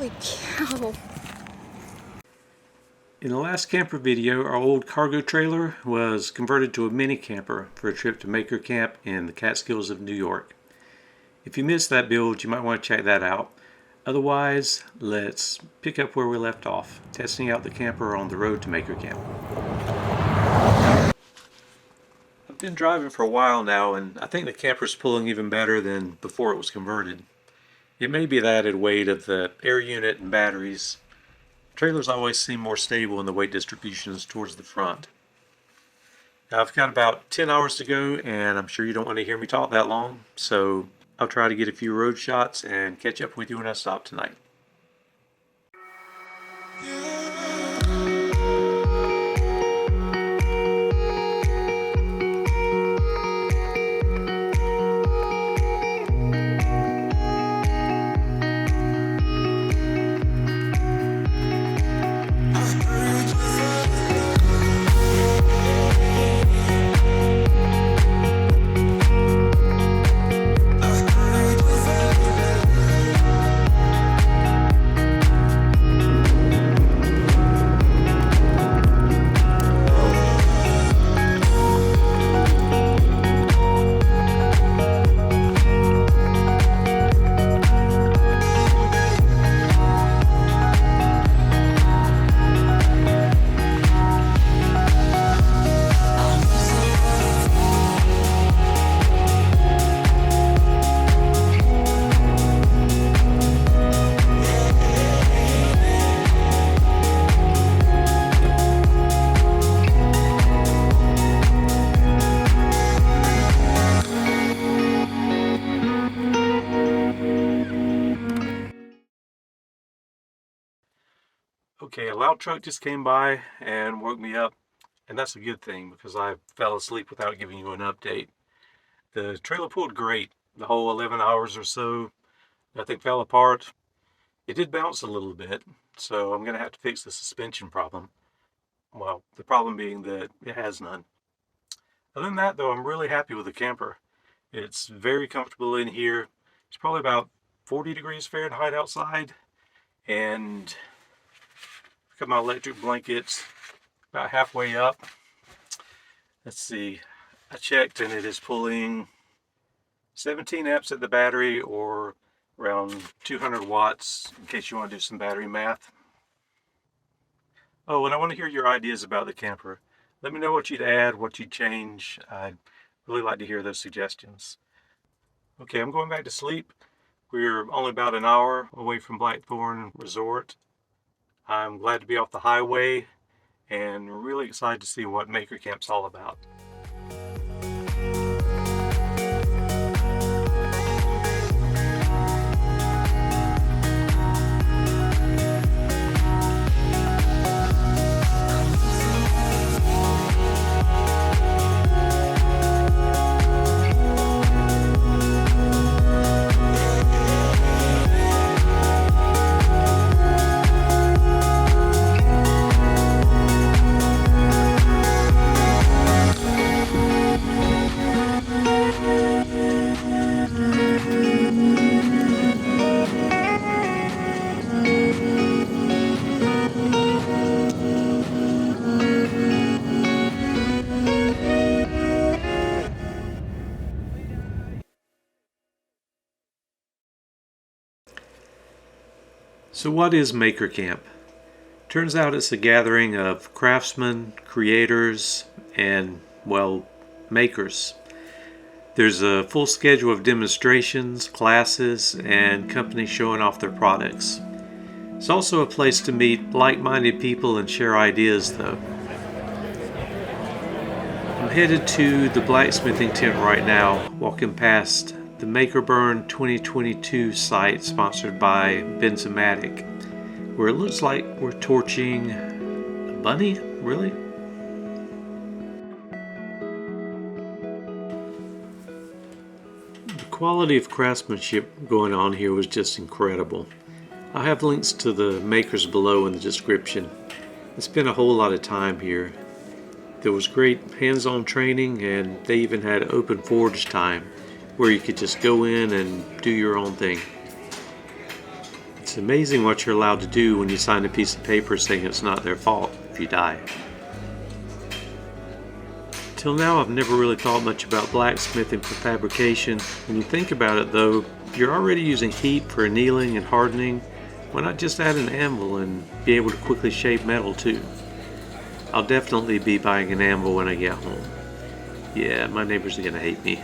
Holy cow. In the last camper video, our old cargo trailer was converted to a mini camper for a trip to Maker Camp in the Catskills of New York. If you missed that build, you might want to check that out. Otherwise, let's pick up where we left off, testing out the camper on the road to Maker Camp. I've been driving for a while now, and I think the camper's pulling even better than before it was converted. It may be the added weight of the air unit and batteries. Trailers always seem more stable in the weight distributions towards the front. Now I've got about 10 hours to go, and I'm sure you don't want to hear me talk that long, so I'll try to get a few road shots and catch up with you when I stop tonight. Okay, a loud truck just came by and woke me up, and that's a good thing because I fell asleep without giving you an update. The trailer pulled great. The whole 11 hours or so, nothing fell apart. It did bounce a little bit, so I'm going to have to fix the suspension problem. Well, the problem being that it has none. Other than that, though, I'm really happy with the camper. It's very comfortable in here. It's probably about 40 degrees Fahrenheit outside, and got my electric blankets about halfway up. Let's see, I checked and it is pulling 17 amps at the battery, or around 200 watts in case you want to do some battery math. Oh, and I want to hear your ideas about the camper. Let me know what you'd add, what you'd change. I'd really like to hear those suggestions. Okay, I'm going back to sleep. We're only about an hour away from Blackthorn Resort. I'm glad to be off the highway and really excited to see what Maker Camp's all about. So what is Maker Camp? Turns out it's a gathering of craftsmen, creators, and, well, makers. There's a full schedule of demonstrations, classes, and companies showing off their products. It's also a place to meet like-minded people and share ideas, though. I'm headed to the blacksmithing tent right now, walking past the Maker Burn 2022 site sponsored by Benzomatic, where it looks like we're torching a bunny, really? The quality of craftsmanship going on here was just incredible. I have links to the makers below in the description. I spent a whole lot of time here. There was great hands-on training, and they even had open forge time where you could just go in and do your own thing. It's It's amazing what you're allowed to do when you sign a piece of paper saying it's not their fault if you die. Till now, I've never really thought much about blacksmithing for fabrication. When you think about it though, you're already using heat for annealing and hardening. Why not just add an anvil and be able to quickly shape metal too? I'll definitely be buying an anvil when I get home. Yeah, my neighbors are gonna hate me.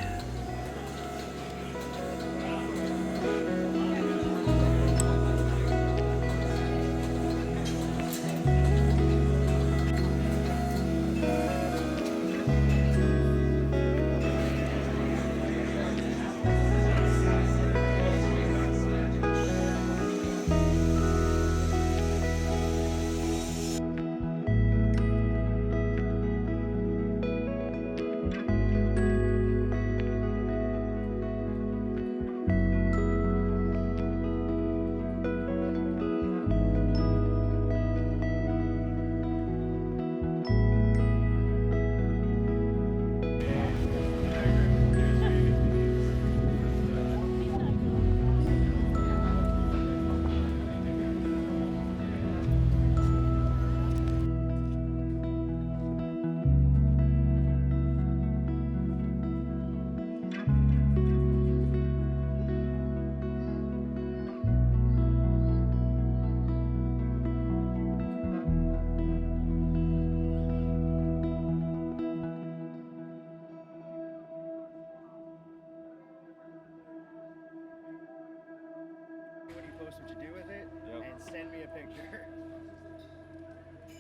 What you do with it, and send me a picture.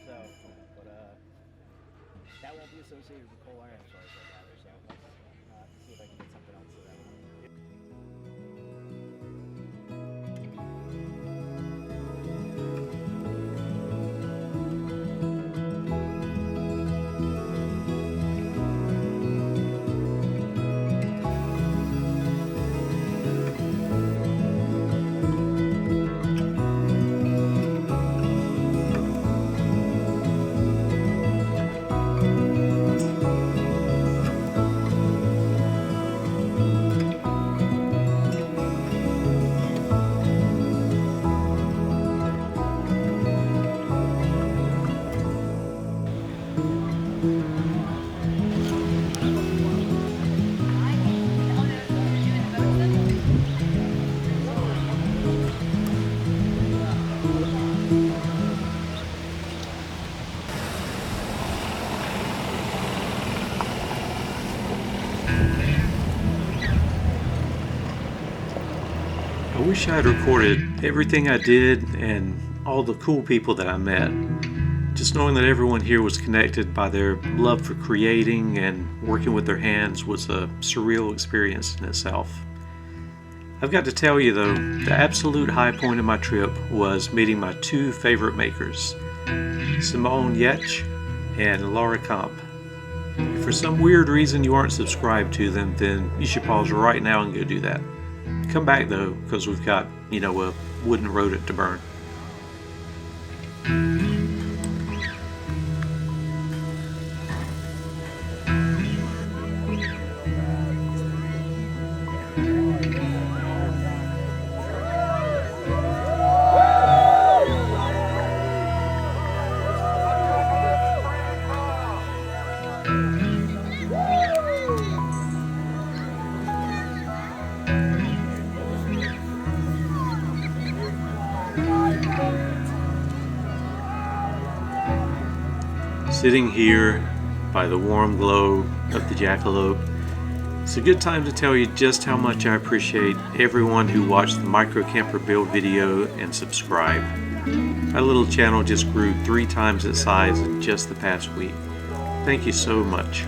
So, but that won't be associated with coal iron as far as I gather. So let's see if I can get something else to that one. I wish I had recorded everything I did and all the cool people that I met. Just knowing that everyone here was connected by their love for creating and working with their hands was a surreal experience in itself. I've got to tell you though, the absolute high point of my trip was meeting my two favorite makers, Simone Giertz and Kampf. If for some weird reason you aren't subscribed to them, then you should pause right now and go do that. Come back though, because we've got, a wooden rodent to burn. Sitting here by the warm glow of the jackalope, it's a good time to tell you just how much I appreciate everyone who watched the micro camper build video and subscribed. My little channel just grew 3 times its size in just the past week. Thank you so much.